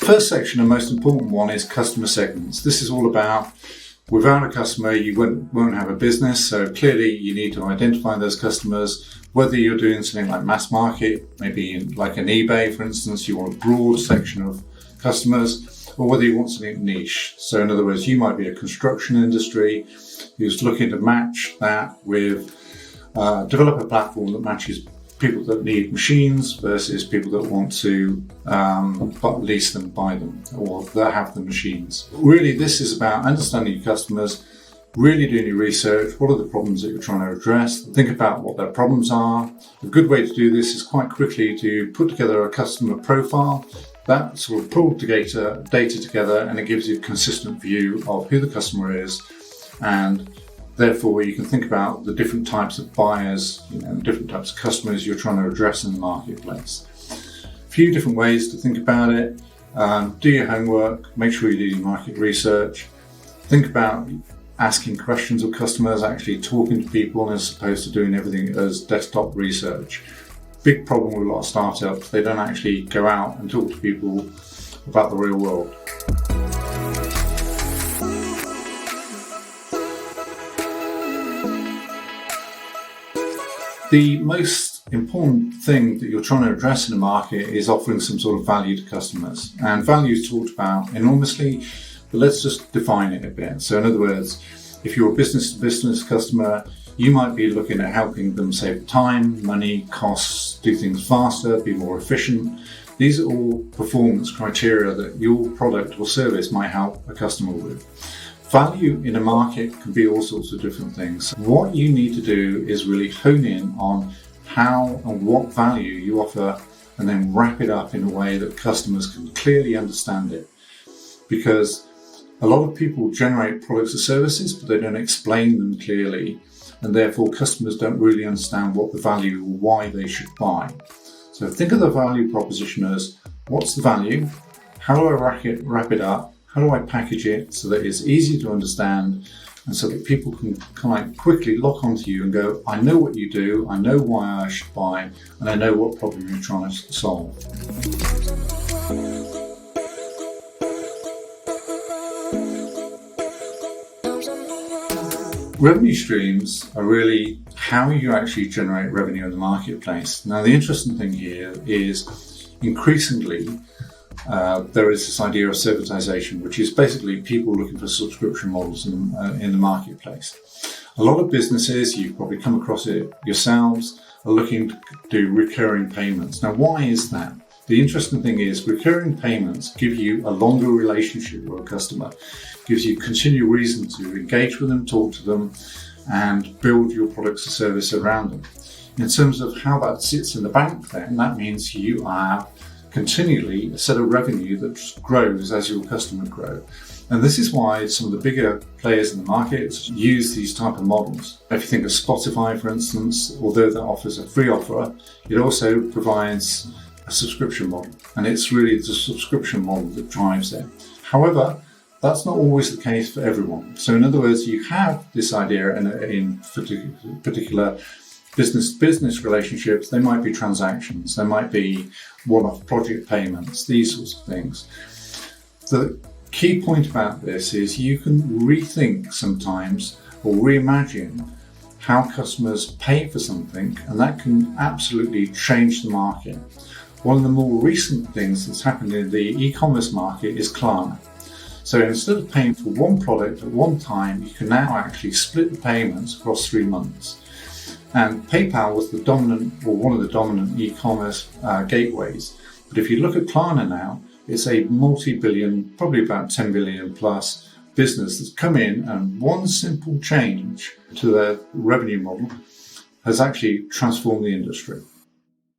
first section and most important one is customer segments. This is all about, without a customer, you won't have a business. So clearly you need to identify those customers, whether you're doing something like mass market, maybe like an eBay, for instance, you want a broad section of customers, or whether you want something niche. So in other words, you might be a construction industry who's looking to match that with develop a platform that matches people that need machines versus people that want to lease them, buy them, or that have the machines. Really, this is about understanding your customers, really doing your research. What are the problems that you're trying to address? Think about what their problems are. A good way to do this is quite quickly to put together a customer profile. That sort of pull data together, and it gives you a consistent view of who the customer is, and therefore you can think about the different types of buyers, different types of customers you're trying to address in the marketplace. A few different ways to think about it. Do your homework, make sure you do your market research. Think about asking questions of customers, actually talking to people, as opposed to doing everything as desktop research. Big problem with a lot of startups, they don't actually go out and talk to people about the real world. The most important thing that you're trying to address in the market is offering some sort of value to customers. And value is talked about enormously, but let's just define it a bit. So in other words, if you're a business-to-business customer, you might be looking at helping them save time, money, costs, do things faster, be more efficient. These are all performance criteria that your product or service might help a customer with. Value in a market can be all sorts of different things. What you need to do is really hone in on how and what value you offer, and then wrap it up in a way that customers can clearly understand it. Because a lot of people generate products or services, but they don't explain them clearly, and therefore customers don't really understand what the value or why they should buy. So think of the value proposition as, what's the value? How do I wrap it up? How do I package it so that it's easy to understand, and so that people can kind of quickly lock onto you and go, I know what you do, I know why I should buy, and I know what problem you're trying to solve. Revenue streams are really how you actually generate revenue in the marketplace. Now, the interesting thing here is increasingly there is this idea of servitization, which is basically people looking for subscription models in the marketplace. A lot of businesses, you've probably come across it yourselves, are looking to do recurring payments. Now, why is that? The interesting thing is recurring payments give you a longer relationship with a customer, gives you continued reason to engage with them, talk to them, and build your products or service around them. In terms of how that sits in the bank then, that means you have continually a set of revenue that grows as your customers grow. And this is why some of the bigger players in the market use these type of models. If you think of Spotify, for instance, although that offers a free offer, it also provides a subscription model. And it's really the subscription model that drives it. However, that's not always the case for everyone. So in other words, you have this idea in particular business relationships. They might be transactions, they might be one-off project payments, these sorts of things. The key point about this is you can rethink sometimes or reimagine how customers pay for something, and that can absolutely change the market. One of the more recent things that's happened in the e-commerce market is Klarna. So instead of paying for one product at one time, you can now actually split the payments across 3 months. And PayPal was the dominant, or one of the dominant e-commerce gateways. But if you look at Klarna now, it's a multi-billion, probably about 10 billion plus business that's come in, and one simple change to their revenue model has actually transformed the industry.